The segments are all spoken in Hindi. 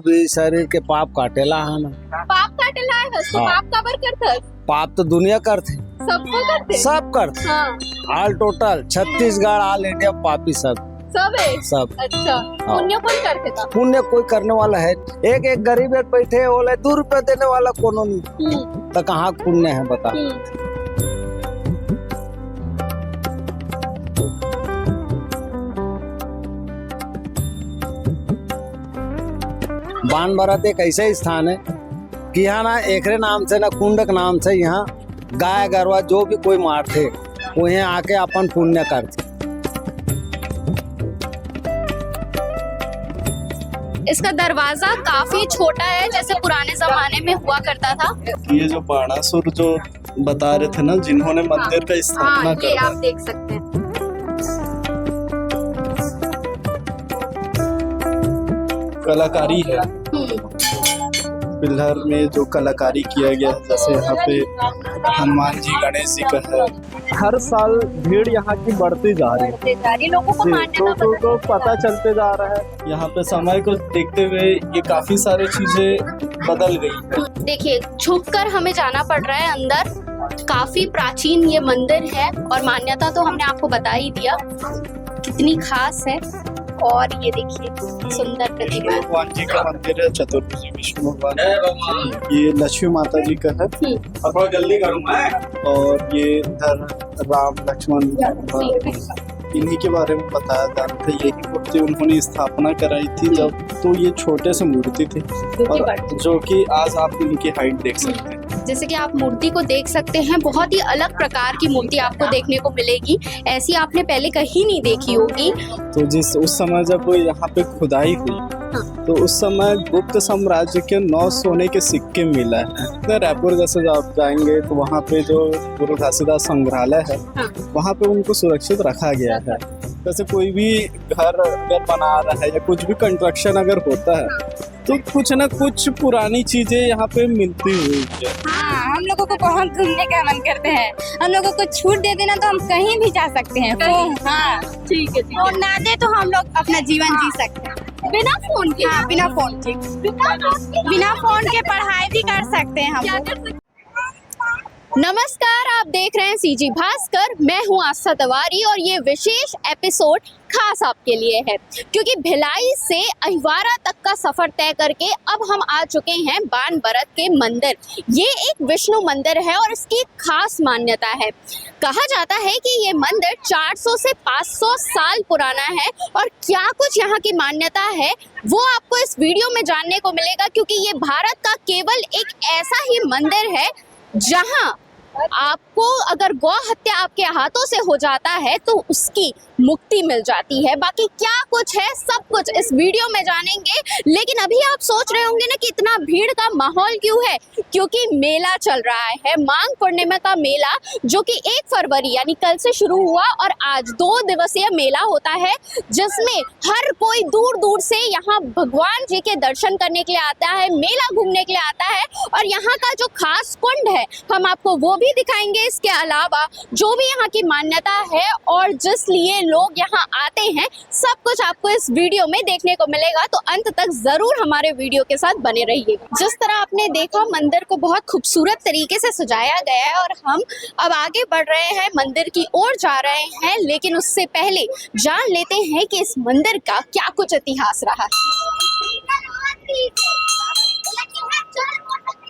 भी शरीर के पाप काटेला है ना। पाप काटेला आहे तो हाँ। पाप का बर करतस पाप तो दुनिया करते, सबको करते सब करते, हाँ all total Chhattisgarh all India पापी सब सब है सब। अच्छा पुण्य कौन करते था पुण्य कोई करने वाला है? एक गरीब बैठे बोले 2 रुपए देने वाला कोनो नहीं, तो कहाँ पुण्य है बता। बान बारात एक ऐसा स्थान है कि यहाँ ना एकरे नाम से ना कुंडक नाम से यहाँ गाय गरवा जो भी कोई मारते वो यहाँ आके अपन पुण्य करते। इसका दरवाजा काफी छोटा है जैसे पुराने जमाने में हुआ करता था। ये जो बाणासुर जो बता रहे थे ना, जिन्होंने मंदिर का स्थापना हाँ, ये करा, आप देख सकते हैं। कलाकारी है। पिलर में जो कलाकारी किया गया है, जैसे यहाँ पे हनुमान जी, गणेश जी का है। हर साल भीड़ यहाँ की बढ़ती जा रही है, लोगों को मान्यता तो पता चलते जा रहा है। यहाँ पे समय को देखते हुए ये काफी सारी चीजें बदल गई है। देखिए झुककर हमें जाना पड़ रहा है अंदर। काफी प्राचीन ये मंदिर है और मान्यता तो हमने आपको बता ही दिया कितनी खास है। और ये देखिए सुंदर प्रतिमा है। भगवान जी का मंदिर है, चतुर्भुज विष्णु भगवान। ये लक्ष्मी माता जी का है। थोड़ा जल्दी करूँगा। और ये इधर राम लक्ष्मण, इन्हीं के बारे में बताया जा रहा था। यही मूर्ति उन्होंने स्थापना कराई थी जब, तो ये छोटे से मूर्ति थी और जो कि आज आप इनकी हाइट देख सकते हैं। जैसे कि आप मूर्ति को देख सकते हैं, बहुत ही अलग प्रकार की मूर्ति आपको देखने को मिलेगी। ऐसी आपने पहले कहीं नहीं देखी होगी। तो जिस उस समय जब यहाँ पे खुदाई हुई तो उस समय गुप्त साम्राज्य के 9 सोने के सिक्के मिला है। रायपुर जैसे जब आप जाएंगे तो वहाँ पे जो गुरु घासीदास संग्रहालय है, वहाँ पे उनको सुरक्षित रखा गया है। जैसे कोई भी घर अगर बना रहा है या कुछ भी कंस्ट्रक्शन अगर होता है तो कुछ ना कुछ पुरानी चीजें यहाँ पे मिलती हुई है। हाँ, हम लोगों को बहुत घूमने का मन करते हैं। हम लोगों को छूट दे देना तो हम कहीं भी जा सकते हैं। हाँ ठीक है, और ना दे तो हम लोग अपना जीवन जी सकते हैं बिना फोन के। हाँ, बिना फोन के। बिना फोन के पढ़ाई भी कर सकते हैं हम लोग। नमस्कार, आप देख रहे हैं सीजी भास्कर। मैं हूं आस्था तिवारी और ये विशेष एपिसोड खास आपके लिए है क्योंकि भिलाई से अहिवारा तक का सफर तय करके अब हम आ चुके हैं बान बारात के मंदिर। ये एक विष्णु मंदिर है और इसकी खास मान्यता है। कहा जाता है कि ये मंदिर 400 से 500 साल पुराना है और क्या कुछ यहाँ की मान्यता है वो आपको इस वीडियो में जानने को मिलेगा क्योंकि ये भारत का केवल एक ऐसा ही मंदिर है जहां आपको अगर गौ हत्या आपके हाथों से हो जाता है तो उसकी मुक्ति मिल जाती है। बाकी क्या कुछ है सब कुछ इस वीडियो में जानेंगे। लेकिन अभी आप सोच रहे होंगे ना कि इतना भीड़ का माहौल क्यों है, क्योंकि मेला चल रहा है। माघ पूर्णिमा का मेला जो कि 1 फरवरी यानी कल से शुरू हुआ और आज 2 दिवसीय मेला होता है जिसमें हर कोई दूर दूर से यहाँ भगवान जी के दर्शन करने के लिए आता है, मेला घूमने के लिए आता है। और यहाँ का जो खास कुंड है हम आपको वो भी दिखाएंगे। इसके अलावा जो भी यहाँ की मान्यता है और जिस लिए लोग यहाँ आते हैं सब कुछ आपको इस वीडियो में देखने को मिलेगा, तो अंत तक जरूर हमारे वीडियो के साथ बने रहिएगा। जिस तरह आपने देखा मंदिर को बहुत खूबसूरत तरीके से सजाया गया है और हम अब आगे बढ़ रहे हैं, मंदिर की ओर जा रहे हैं। लेकिन उससे पहले जान लेते हैं कि इस मंदिर का क्या कुछ इतिहास रहा है।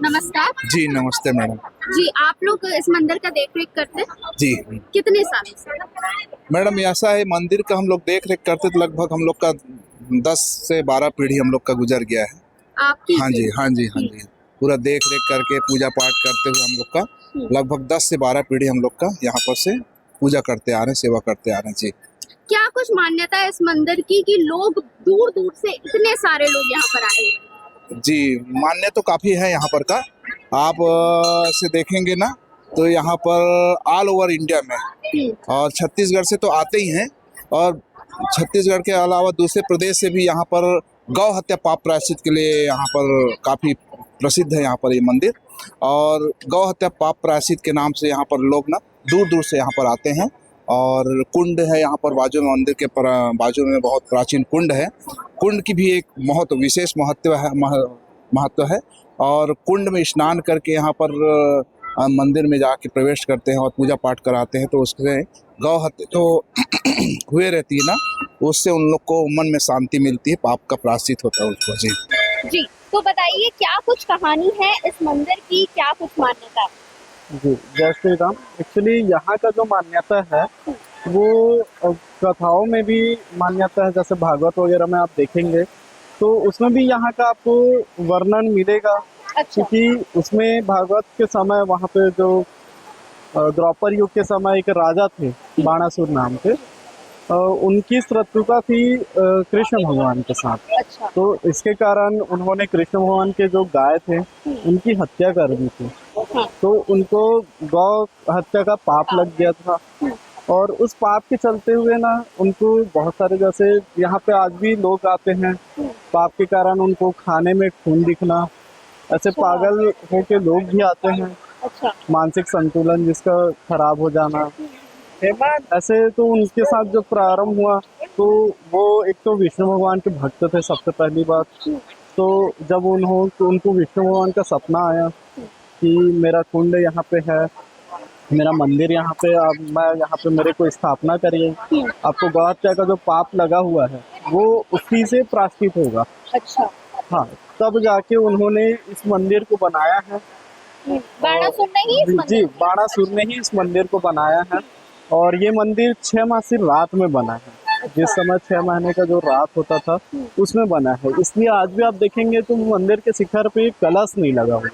नमस्कार जी नमस्ते मैडम जी, आप लोग इस मंदिर का देख रेख करते जी। कितने सालों से? मैडम ऐसा है, मंदिर का हम लोग देख रेख करते तो लगभग हम लोग का 10 से 12 पीढ़ी हम लोग का गुजर गया है। आपकी? हाँ जी हाँ जी हाँ जी, पूरा देख रेख करके पूजा पाठ करते हुए हम लोग का लगभग 10 से 12 पीढ़ी हम लोग का यहाँ पर से पूजा करते आ रहे हैं, सेवा करते आ रहे हैं जी। क्या कुछ मान्यता है इस मंदिर की कि लोग दूर दूर से इतने सारे लोग यहाँ पर आए हैं? जी मान्य तो काफ़ी है यहाँ पर का। आप से देखेंगे ना तो यहाँ पर ऑल ओवर इंडिया में और छत्तीसगढ़ से तो आते ही हैं और छत्तीसगढ़ के अलावा दूसरे प्रदेश से भी यहाँ पर गौ हत्या पाप प्रायश्चित के लिए यहाँ पर काफ़ी प्रसिद्ध है यहाँ पर ये मंदिर। और गौ हत्या पाप प्रायश्चित के नाम से यहाँ पर लोग ना दूर दूर से यहाँ पर आते हैं और कुंड है यहाँ पर बाजू में, मंदिर के बाजू में बहुत प्राचीन कुंड है। कुंड की भी एक बहुत विशेष महत्व है और कुंड में स्नान करके यहाँ पर मंदिर में जाके प्रवेश करते हैं और पूजा पाठ कराते हैं, तो उससे गौ हत्या तो हुए रहती है ना, उससे उन लोग को मन में शांति मिलती है, पाप का प्रायश्चित होता है उसको। जी जी, तो बताइए क्या कुछ कहानी है इस मंदिर की, क्या कुछ मान्यता है? जी, जय श्री राम। एक्चुअली यहाँ का जो मान्यता है वो कथाओं में भी मान्यता है, जैसे भागवत वगैरह में आप देखेंगे तो उसमें भी यहाँ का आपको वर्णन मिलेगा। अच्छा। क्योंकि उसमें भागवत के समय वहाँ पे जो द्वापर युग के समय एक राजा थे बाणासुर नाम के, उनकी शत्रुता थी कृष्ण भगवान के साथ। अच्छा। तो इसके कारण उन्होंने कृष्ण भगवान के जो गाय थे उनकी हत्या कर दी थी। तो उनको गौ हत्या का पाप लग गया था और उस पाप के चलते हुए ना उनको बहुत सारे, जैसे यहाँ पे आज भी लोग आते हैं, पाप के कारण उनको खाने में खून दिखना, ऐसे पागल होके लोग भी आते हैं। अच्छा। मानसिक संतुलन जिसका खराब हो जाना, ऐसे तो उनके साथ जो प्रारंभ हुआ तो वो एक तो विष्णु भगवान के भक्त थे सबसे पहली बात। तो जब उनको विष्णु भगवान का सपना आया कि मेरा कुंड यहाँ पे है, मेरा मंदिर यहाँ पे, अब मैं यहाँ पे मेरे को स्थापना करिए, आपको गौ हत्या का जो पाप लगा हुआ है वो उसी से प्रायश्चित होगा। अच्छा। हाँ, तब जाके उन्होंने इस मंदिर को बनाया है। बाणासुर ने ही इस जी, बाणासुर ने ही इस मंदिर को बनाया है और ये मंदिर 6 मासी रात में बना है। जिस समय 6 महीने का जो रात होता था उसमें बना है, इसलिए आज भी आप देखेंगे तो मंदिर के शिखर पे कलश नहीं लगा हुआ।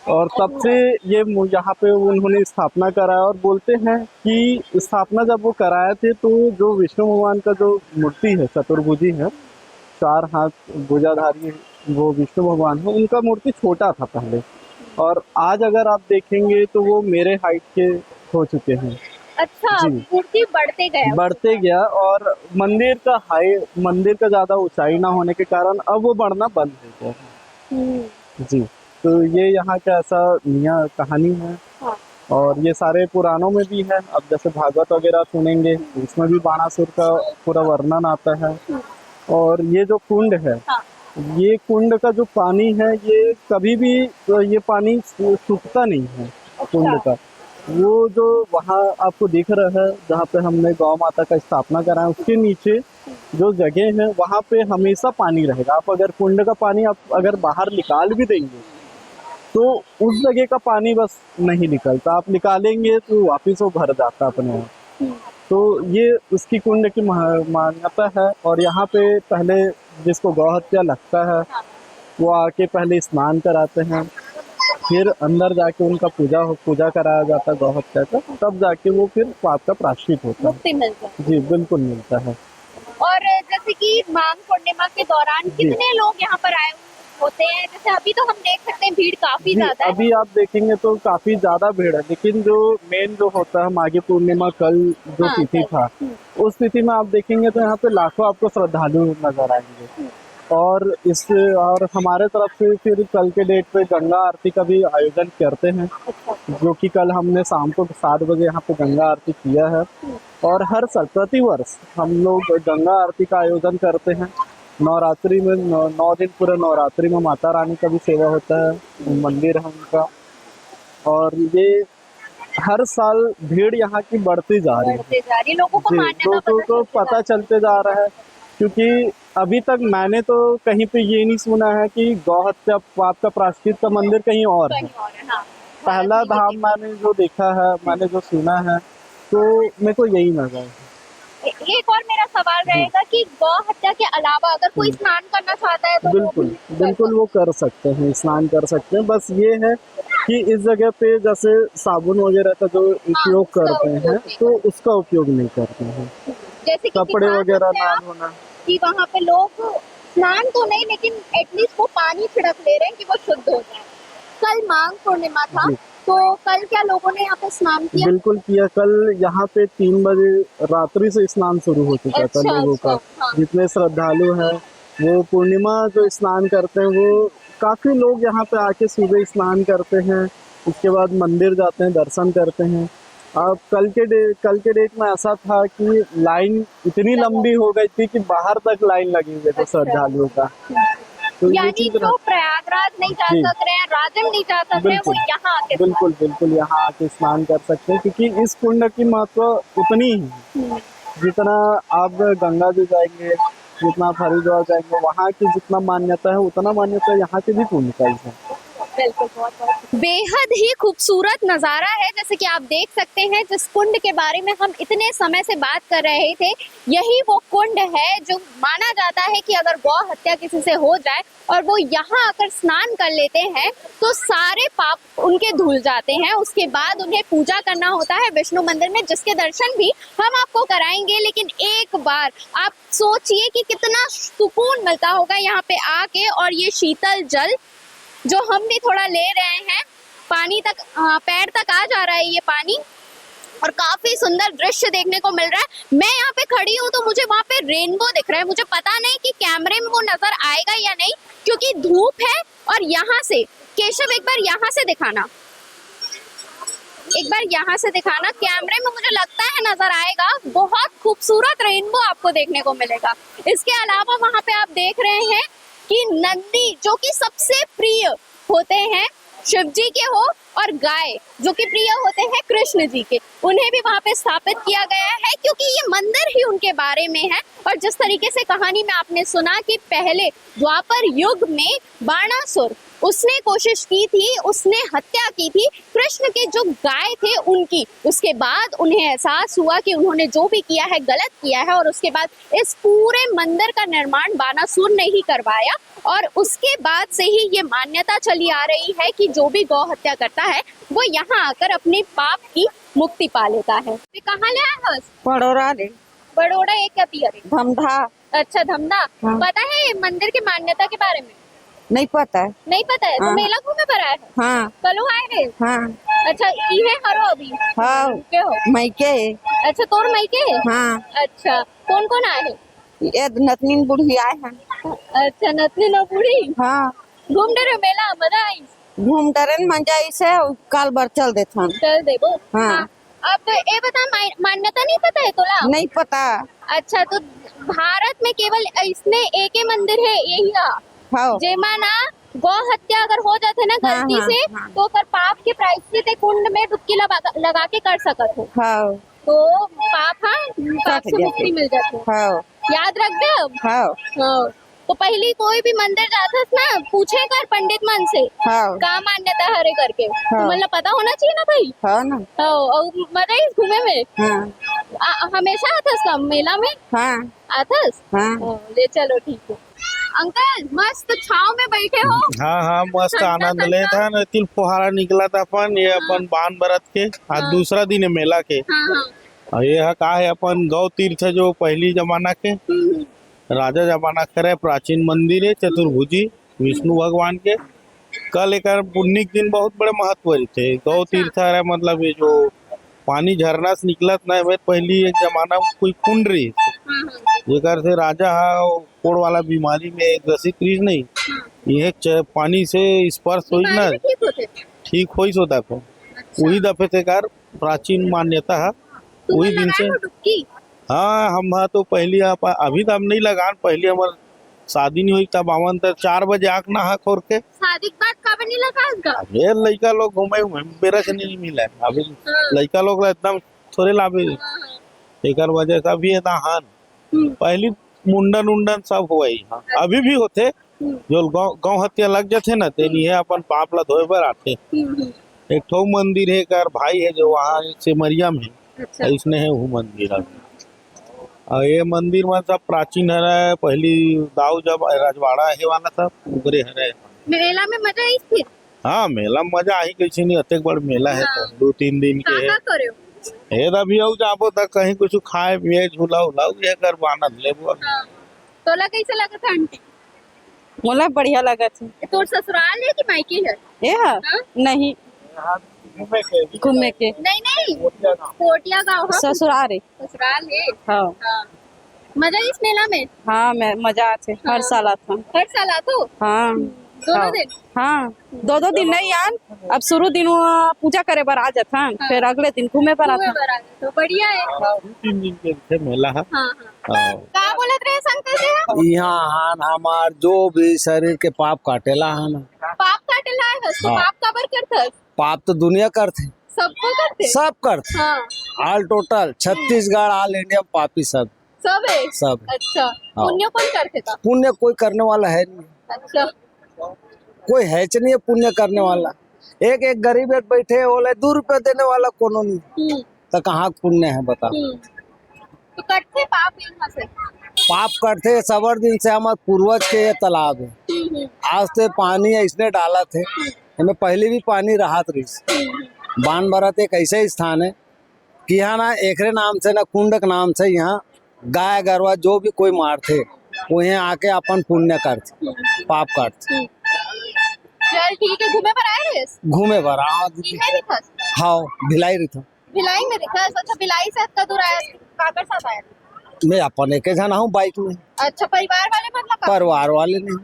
और तब से ये यहाँ पे उन्होंने स्थापना कराया और बोलते हैं कि स्थापना जब वो कराए थे तो जो विष्णु भगवान का जो मूर्ति है, चतुर्भुजी है, 4 हाथ भुजाधारी वो विष्णु भगवान है, उनका मूर्ति छोटा था पहले, और आज अगर आप देखेंगे तो वो मेरे हाइट के हो चुके हैं। अच्छा, जी। मूर्ति बढ़ते गया और मंदिर का ज़्यादा ऊंचाई ना होने के कारण अब वो बढ़ना बंद हो गया है। जी, तो ये यहाँ का ऐसा कहानी है। हाँ। और ये सारे पुराणों में भी है। अब जैसे भागवत वगैरह सुनेंगे उसमें भी बाणासुर का पूरा वर्णन आता है। और ये जो कुंड है, हाँ। ये कुंड का जो पानी है ये कभी भी ये पानी सूखता नहीं है। कुंड का वो जो वहाँ आपको दिख रहा है जहाँ पे हमने गौ माता का स्थापना करा है, उसके नीचे जो जगह है वहाँ पे हमेशा पानी रहेगा। आप अगर कुंड का पानी आप अगर बाहर निकाल भी देंगे तो उस जगह का पानी बस नहीं निकलता, आप निकालेंगे तो वापिस वो भर जाता अपने आप। तो ये उसकी कुंड की मान्यता है। और यहाँ पे पहले जिसको गौ हत्या लगता है वो आके पहले स्नान कराते हैं, फिर अंदर जाके उनका पूजा कराया जाता है गौ हत्या का, तब जाके वो फिर पाप का प्रायश्चित होता है। मुक्ति मिलता है। जी बिल्कुल मिलता है। और जैसे कि माघ पूर्णिमा के दौरान कितने लोग यहाँ पर आए होते हैं? जैसे अभी तो हम देख सकते हैं भीड़ काफी ज्यादा है। अभी आप देखेंगे तो काफी ज्यादा भीड़ है, लेकिन जो मेन जो होता है माघी पूर्णिमा कल जो तिथि था, उस तिथि में आप देखेंगे तो यहाँ पे लाखों आपको श्रद्धालु नजर आएंगे। और हमारे तरफ से फिर कल के डेट पे गंगा आरती का भी आयोजन करते हैं, जो कि कल हमने शाम को 7 बजे यहाँ पे गंगा आरती किया है। और हर साल प्रतिवर्ष हम लोग गंगा आरती का आयोजन करते हैं। नवरात्रि में 9 दिन पूरे नवरात्रि में माता रानी का भी सेवा होता है, मंदिर है उनका। और ये हर साल भीड़ यहाँ की बढ़ती जा रही है। लोगों को लोगों को पता चलते जा रहा है, क्योंकि अभी तक मैंने तो कहीं पे ये नहीं सुना है कि गौ हत्या पाप का प्रायश्चित का मंदिर कहीं और है। पहला धाम मैंने जो देखा है, मैंने जो सुना है, तो मेरे को यही नजर है। एक और मेरा सवाल रहेगा कि गौ हत्या के अलावा अगर कोई स्नान करना चाहता है तो बिल्कुल वो कर सकते हैं, स्नान कर सकते हैं। बस ये है कि इस जगह पे जैसे साबुन वगैरह का जो उपयोग करते हैं तो उसका उपयोग नहीं करते हैं। जैसे कि कपड़े वगैरह ना धोना, कि वहाँ पे लोग स्नान तो नहीं लेकिन एटलीस्ट वो पानी छिड़क ले रहे हैं कि वो शुद्ध हो जाए। कल माघ पूर्णिमा था, तो कल क्या लोगों ने यहाँ पे स्नान किया? बिल्कुल किया। कल यहाँ पे 3 बजे रात्रि से स्नान शुरू हो चुका था लोगों का। हाँ। जितने श्रद्धालु हैं वो पूर्णिमा जो स्नान करते हैं, वो काफी लोग यहाँ पे आके सुबह स्नान करते हैं, उसके बाद मंदिर जाते हैं, दर्शन करते हैं। अब कल के डेट में ऐसा था कि लाइन इतनी लंबी हो गई थी कि बाहर तक लाइन लगी हुई थी श्रद्धालुओं का। तो ये यानी चीज जो प्रयागराज नहीं जा जी। सक रहे हैं, राजम नहीं जा सक रहे हैं, वो बिल्कुल। यहाँ आके बिल्कुल यहाँ आके स्नान कर सकते हैं, क्योंकि इस कुंड की महत्व उतनी ही है जितना आप गंगा जी जाएंगे, जितना आप हरिद्वार जाएंगे, वहाँ की जितना मान्यता है उतना मान्यता यहाँ के भी कुंड का ही है। बिल्कुल, बहुत बेहद ही खूबसूरत नज़ारा है। जैसे कि आप देख सकते हैं, जिस कुंड के बारे में हम इतने समय से बात कर रहे थे, यही वो कुंड है जो माना जाता है कि अगर गौ हत्या किसी से हो जाए और वो यहाँ आकर स्नान कर लेते हैं तो सारे पाप उनके धुल जाते हैं। उसके बाद उन्हें पूजा करना होता है विष्णु मंदिर में, जिसके दर्शन भी हम आपको कराएंगे। लेकिन एक बार आप सोचिए कि कितना सुकून मिलता होगा यहाँ पे आके, और ये शीतल जल जो हम भी थोड़ा ले रहे हैं, पानी तक पैर तक आ जा रहा है ये पानी, और काफी सुंदर दृश्य देखने को मिल रहा है। मैं यहाँ पे खड़ी हूँ तो मुझे वहाँ पे रेनबो दिख रहा है। मुझे पता नहीं कि कैमरे में वो नजर आएगा या नहीं, क्योंकि धूप है। और यहाँ से केशव एक बार यहाँ से दिखाना, एक बार यहाँ से दिखाना, कैमरे में मुझे लगता है नजर आएगा। बहुत खूबसूरत रेनबो आपको देखने को मिलेगा। इसके अलावा वहाँ पे आप देख रहे हैं कि नंदी जो कि सबसे प्रिय होते हैं शिव जी के हो, और गाय जो कि प्रिय होते हैं कृष्ण जी के, उन्हें भी वहाँ पे स्थापित किया गया है, क्योंकि ये मंदिर ही उनके बारे में है। और जिस तरीके से कहानी में आपने सुना कि पहले द्वापर युग में बाणासुर उसने कोशिश की थी, उसने हत्या की थी कृष्ण के जो गाय थे उनकी। उसके बाद उन्हें एहसास हुआ कि उन्होंने जो भी किया है गलत किया है, और उसके बाद इस पूरे मंदिर का निर्माण बाणासुर ने ही करवाया। और उसके बाद से ही ये मान्यता चली आ रही है कि जो भी गौ हत्या करता है वो यहाँ आकर अपने पाप की मुक्ति पा लेता है। कहाँ ले आए हो? पड़ोरा रे बड़ोड़ा एक क्या पिया रे? धमधा। अच्छा, धमधा। हाँ। पता है मंदिर की मान्यता के बारे में? नहीं पता है। नहीं पता है? तो हाँ। मेला घूमे पर आए हो? हाँ कलो आए रे? हाँ अच्छा, इहे हरो अभी? हाँ के हो? मैके है। अच्छा, तोर मायके है? हाँ अच्छा, कौन कौन आए हैं? ये नतनीन बुढ़ी आए हैं। अच्छा, नतनी न बूढ़ी। हाँ घूम डरे मेला, मजा आई? घूम टरेन मंजा इसे काल बार चल देते हैं। चल देबो। हाँ। अब तो ये बता, मान्यता नहीं पता है तोला? नहीं पता। अच्छा, तो भारत में केवल इसने एक ही मंदिर है, यही हाँ जेमा ना गौ हत्या अगर हो जाते ना हाँ, गलती हाँ, से, हाँ। तो कर पाप के प्रायश्चित कुंड में डुबकी लगा के कर सकत हो, हाँ तो पाप पाप से जाते। मुक्ति मिल जाती है। हाँ याद रख दे अब। हाँ हाँ। तो पहली कोई भी मंदिर जाता ना, पूछे कर पंडित मन से हाँ का मान्यता हरे करके, तो मतलब पता होना चाहिए ना भाई। हाँ ना। हाँ, और मजा ही घूमे में। हाँ हमेशा आथस का मेला में? हाँ आथस? हाँ ले चलो, ठीक है। अंकल मस्त छाव में बैठे हो। हाँ हाँ मस्त ठंडा आनंद ठंडा। ले था न, तिल फुहारा निकला था अपन ये अपन बान बरत के आज हाँ। दूसरा दिन है मेला के। हाँ हाँ। और ये है का है अपन गौ तीर्थ है जो पहली जमाना के हम्म, राजा जमाना करे प्राचीन मंदिर है चतुर्भुजी विष्णु भगवान के। कल एक पुण्य दिन बहुत बड़े महत्व थे। गौ तीर्थ है मतलब ये जो पानी झरना से निकलत ना है, पहली एक जमाना में कोई कुंड रही हाँ, हाँ, जेकर से राजा कोड़ वाला बीमारी में ग्रसित रही नहीं, ये पानी से स्पर्श हुई ना बीमारी में ठीक होते। ठीक हो सोता को वही दफे से कार प्राचीन मान्यता है तुम्हें वही दिन से। लगाए हो डुबकी? हाँ हम तो पहली अभी तो हम नहीं लगान, पहले हमारे शादी नहीं हुई तब आवन तक 4 बजे आँख नहा खोर के शादी के बाद कब नहीं लगा इसका? ये लड़का लोग घूमे हुए मेरा से नहीं मिला है। अभी लड़का लोग एकदम थोड़े लाभे एक वजह से अभी हान पहली मुंडन उंडन सब हुआ ही। हाँ अभी भी होते जो गौ हत्या लग जाते ना तेनी है अपन पाप ला धोए पर आते। एक ठो मंदिर है कर भाई है जो वहाँ सिमरिया में अच्छा। इसने है वो मंदिर अभी। और ये मंदिर में सब प्राचीन है, पहली दाऊ जब रजवाड़ा है वाला था उगरे है। मेला में मजा आई फिर? हाँ मेला में मजा आई कैसे नहीं, अतेक बड़ मेला है तो 2-3 दिन के है। का करे हो? हे अभी आऊ जाबो तक कहीं कुछ खाए पिए झूला उला ये कर आनंद लेबो। तोला कैसे लगा था आंटी? मोला बढ़िया लगा था। तोर ससुराल है कि मायके है? ये है हाँ? नहीं घूमे के नहीं नहीं, कोटिया गाँव है। ससुराल है। ससुराल है। हाँ हाँ। मजा इस मेला में? हाँ मैं मजा आते हर साल आता हूँ। हर साल आतो? हाँ दोनों दिन हाँ 2 दिन नहीं आन अब शुरू दिन वो पूजा करे बर आ जाथन फिर अगले दिन घूमे पर घूमे आता बर आ गए तो बढ़िया है। 3 दिन के थे मेला है। हाँ हाँ का बोलत रहे संकल जी आप? यहाँ हान हमार जो भी शरीर के पाप काटेला हान पाप काटेला है तो हाँ। पाप काबर करथस? पाप तो दुनिया करते सबको करते सब करते हाँ all total Chhattisgarh all India में पापी सब सब है सब अच्छा पुण्य कौन करते था? पुण्य कोई करने वाला है नहीं, अच्छा कोई है नहीं है पुण्य करने वाला। एक गरीब एक बैठे बोले 2 रुपए देने वाला कोनो नहीं तो कहाँ पुण्य है बता। तो करते पाप यहाँ से पाप करते सबर दिन से हमारे पूर्वज के ये तालाब है आज से पानी इसने डाला थे हमें पहले भी पानी राहत रही। बान भरत एक ऐसे स्थान है कि यहाँ ना एकरे नाम से ना कुंडक नाम से यहाँ गाय गरवा जो भी कोई मारते वो यहाँ आके अपन पुण्य करते पाप करते। चल ठीक है घूमे पर आए रे घूमे भर इहे दिखस हाँ भिलाई रही था भिलाई में दिखस। अच्छा भिलाई से का दूर आया काकर साथ आया? मैं अपन एक जना हूँ बाइक में अच्छा परिवार वाले मतलब परिवार वाले नहीं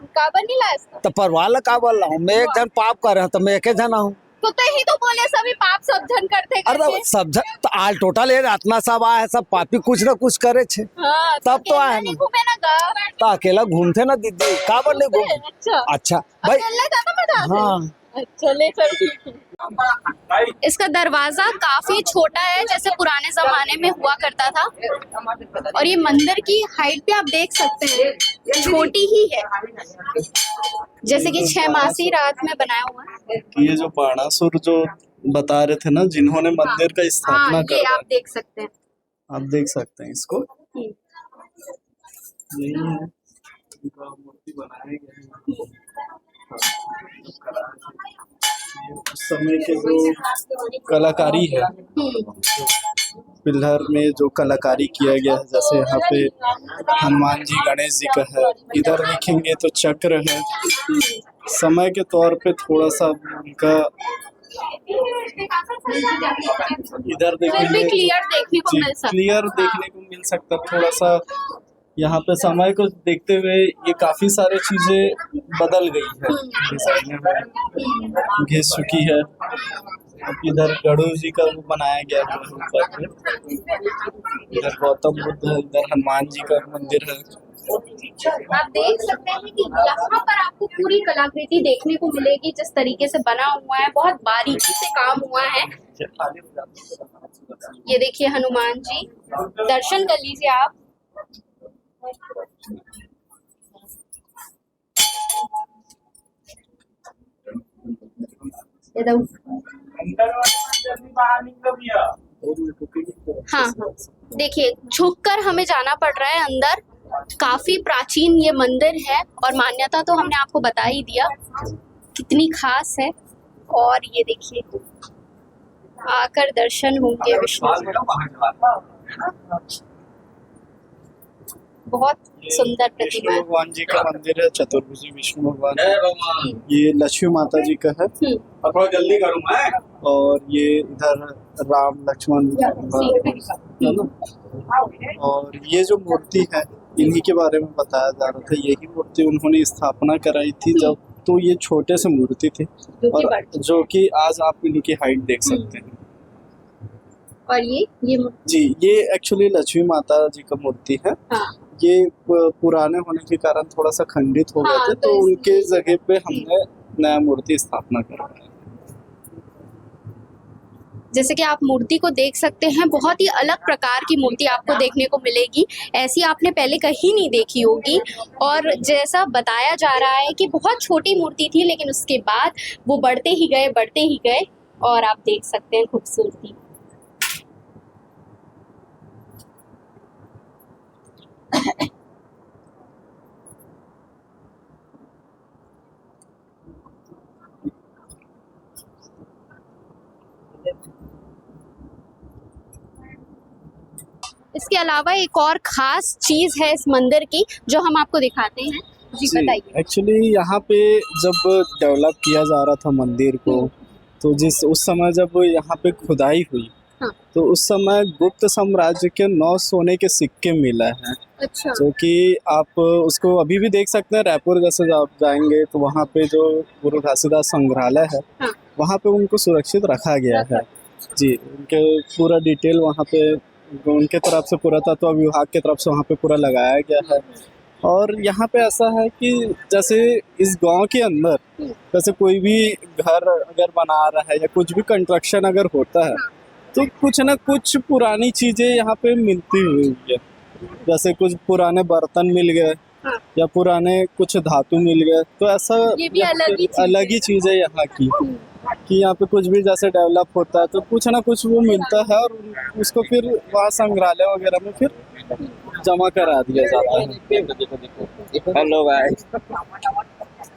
काबर नहीं लाया इसका? तो परिवार का बोल रहा हूँ मैं एक जन पाप कर रहा हूँ तो मैं एक जना हूँ तो ही तो बोले सभी पाप सब जन करते अरे करके। सब जन तो आल टोटल ये आत्मा सब आए सब पापी कुछ ना कुछ करे छे हाँ, तब तो अकेला आए नहीं ना घूमे ना गाँव तो अकेला घूमते ना दीदी का बोल नहीं घूम अच्छा अच्छा भाई अकेला ज्यादा मजा आता है? हाँ अच्छा ले चल ठीक है। इसका दरवाजा काफी छोटा है जैसे पुराने जमाने में हुआ करता था और ये मंदिर की हाइट भी आप देख सकते हैं छोटी ही है जैसे कि 6 मासी रात में बनाया हुआ है। ये जो बाणासुर जो बता रहे थे ना जिन्होंने मंदिर का स्थापना हाँ ये करा आप देख सकते हैं। आप देख सकते हैं इसको यही है इनका मूर्ति बनाए गए हैं। उस समय के जो कलाकारी है पिलर में जो कलाकारी किया गया है जैसे यहाँ पे हनुमान जी गणेश जी का है इधर देखेंगे तो चक्र है समय के तौर पे थोड़ा सा उनका इधर फिर भी क्लियर देखने को मिल सकता है। क्लियर देखने को मिल सकता है थोड़ा सा यहाँ पे समय को देखते हुए ये काफी सारी चीजें बदल गई है डिजाइन में घिस चुकी है। अब इधर गणेश जी का वो बनाया गया है ऊपर पे इधर गौतम बुद्ध है इधर हनुमान जी का मंदिर है। आप देख सकते हैं कि यहाँ पर आपको पूरी कलाकृति देखने को मिलेगी जिस तरीके से बना हुआ है बहुत बारीकी से काम हुआ है। ये देखिए हनुमान जी दर्शन कर लीजिए आप। हाँ हाँ देखिए झुककर हमें जाना पड़ रहा है अंदर। काफी प्राचीन ये मंदिर है और मान्यता तो हमने आपको बता ही दिया कितनी खास है। और ये देखिए आकर दर्शन होंगे विष्णु बहुत सुंदर प्रतिमा है। भगवान जी का मंदिर है चतुर्भुजी विष्णु भगवान ये लक्ष्मी माता जी का है थोड़ा जल्दी करूँगा और ये इधर राम लक्ष्मण है ना और ये जो मूर्ति है इन्हीं के बारे में बताया जा रहा था यही मूर्ति उन्होंने स्थापना कराई थी जब तो ये छोटे से मूर्ति थी और जो कि आज आप इनकी हाइट देख सकते हैं। और ये जी ये एक्चुअली लक्ष्मी माता जी का मूर्ति है। हाँ। ये पुराने होने के कारण थोड़ा सा खंडित हो गए हाँ, थे तो उनके जगह पे हमने नया मूर्ति स्थापना करवाया। जैसे कि आप मूर्ति को देख सकते हैं बहुत ही अलग प्रकार की मूर्ति आपको देखने को मिलेगी ऐसी आपने पहले कहीं नहीं देखी होगी। और जैसा बताया जा रहा है कि बहुत छोटी मूर्ति थी लेकिन उसके बाद वो बढ़ते ही गए और आप देख सकते हैं खूबसूरती। इसके अलावा एक और खास चीज है इस मंदिर की जो हम आपको दिखाते हैं। जी बताइए। एक्चुअली यहाँ पे जब डेवलप किया जा रहा था मंदिर को तो जिस उस समय जब यहाँ पे खुदाई हुई हाँ। तो उस समय गुप्त साम्राज्य के 9 सोने के सिक्के मिले हैं, अच्छा। जो कि आप उसको अभी भी देख सकते हैं। रायपुर जैसे आप जाएंगे तो वहाँ पे जो गुरु घासीदास संग्रहालय है, हाँ। वहाँ पे उनको सुरक्षित रखा गया है जी। उनके पूरा डिटेल वहाँ पे उनके तरफ से पुरातत्व विभाग की तरफ से वहाँ पे पूरा लगाया गया है। और यहाँ पे ऐसा है कि जैसे इस गांव के अंदर जैसे कोई भी घर अगर बना रहा है या कुछ भी कंस्ट्रक्शन अगर होता है तो कुछ ना कुछ पुरानी चीज़ें यहाँ पे मिलती हुई है। जैसे कुछ पुराने बर्तन मिल गए या पुराने कुछ धातु मिल गए, तो ऐसा ये भी अलग ही चीज़ है यहाँ की, कि यहाँ पे कुछ भी जैसे डेवलप होता है तो कुछ ना कुछ वो मिलता है और उसको फिर वहाँ संग्रहालय वगैरह में फिर जमा करा दिया जाता है। Hello guys.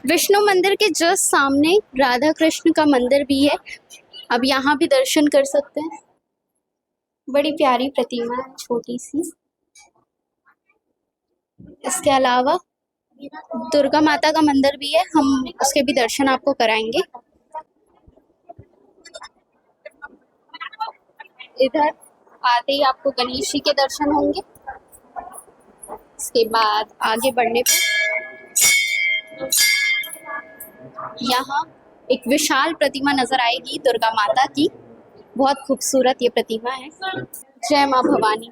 विष्णु मंदिर के जस्ट सामने राधा कृष्ण का मंदिर भी है, अब यहाँ भी दर्शन कर सकते हैं। बड़ी प्यारी प्रतिमा है, छोटी सी। इसके अलावा दुर्गा माता का मंदिर भी है, हम उसके भी दर्शन आपको कराएंगे। इधर आते ही आपको गणेश जी के दर्शन होंगे। इसके बाद आगे बढ़ने पर यहाँ एक विशाल प्रतिमा नजर आएगी दुर्गा माता की, बहुत खूबसूरत ये प्रतिमा है। जय माँ भवानी।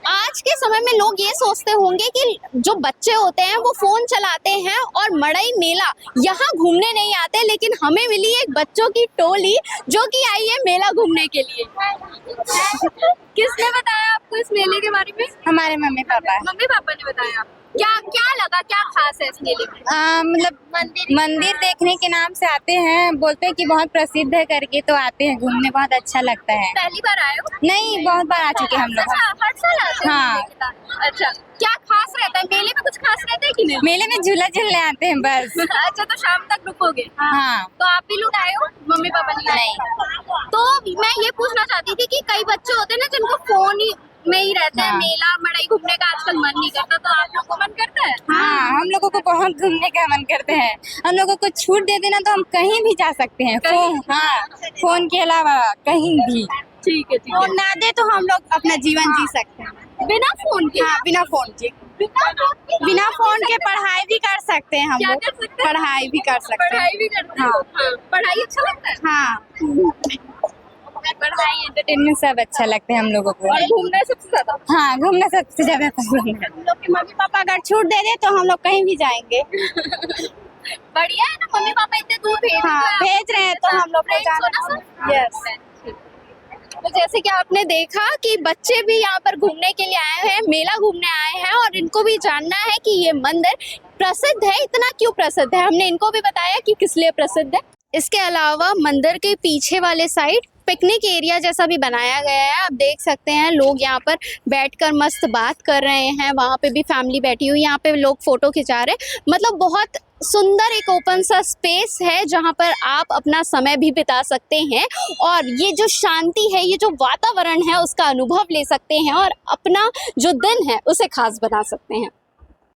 आज के समय में लोग ये सोचते होंगे कि जो बच्चे होते हैं वो फोन चलाते हैं और मड़ई मेला यहाँ घूमने नहीं आते, लेकिन हमें मिली एक बच्चों की टोली जो कि आई है मेला घूमने के लिए। किसने बताया आपको इस मेले के बारे में? हमारे मम्मी पापा। मम्मी पापा ने बताया। क्या क्या लगा, क्या खास है इस मेले में? मतलब मंदिर देखने के नाम से आते हैं, बोलते हैं कि बहुत प्रसिद्ध है करके, तो आते हैं घूमने, बहुत अच्छा लगता है। पहली बार आए हो? नहीं, बहुत बार आ चुके हम लोग। अच्छा, हर साल आते हैं हाँ। मेले के साथ। अच्छा, क्या खास रहता है मेले में? कुछ खास रहता है कि नहीं? मेले में झूला झूलने आते हैं बस। अच्छा, तो शाम तक रुकोगे? हाँ। तो आप भी लोग आए हो? मम्मी पापा नहीं? तो मैं ये पूछना चाहती थी कि कई बच्चे होते हैं ना जिनको फोन ही में ही रहते हैं, हाँ। मेला मड़ई घूमने का आजकल मन नहीं करता, तो आप लोग को मन करता है? हाँ, हम लोगों को बहुत घूमने का मन करते हैं। हम लोगों को छूट दे देना तो हम कहीं भी जा सकते हैं। फोन के अलावा कहीं भी। ठीक है, ठीक है। और ना दे तो हम लोग अपना जीवन जी सकते हैं बिना फोन के? हाँ, बिना फोन के। बिना फोन के पढ़ाई भी कर सकते हैं हम क्या लोग। कर सकते हैं? पढ़ाई भी कर सकते हैं। पढ़ाई भी करते हैं? हाँ। पढ़ाई अच्छा लगता है? हाँ, पढ़ाई एंटरटेनमेंट सब अच्छा लगता है हम लोगों को। और घूमना सबसे ज्यादा? हाँ, घूमना सबसे ज्यादा पसंद है। हम लोग के मम्मी पापा अगर छूट दे दे तो हम लोग कहीं भी जाएंगे। बढ़िया है ना, मम्मी पापा इतने दूर भेज हाँ, भेज रहे हैं तो हम लोग को जाना। यस। तो जैसे कि आपने देखा कि बच्चे भी यहाँ पर घूमने के लिए आए हैं, मेला घूमने आए हैं, और इनको भी जानना है कि ये मंदिर प्रसिद्ध है, इतना क्यों प्रसिद्ध है। हमने इनको भी बताया कि किस लिए प्रसिद्ध है। इसके अलावा मंदिर के पीछे वाले साइड पिकनिक एरिया जैसा भी बनाया गया है। आप देख सकते हैं लोग यहाँ पर बैठकर मस्त बात कर रहे हैं, वहाँ पे भी फैमिली बैठी हुई, यहाँ पे लोग फोटो खिंचा रहे हैं। मतलब बहुत सुंदर एक ओपन सा स्पेस है जहाँ पर आप अपना समय भी बिता सकते हैं और ये जो शांति है, ये जो वातावरण है, उसका अनुभव ले सकते हैं और अपना जो दिन है उसे खास बना सकते हैं।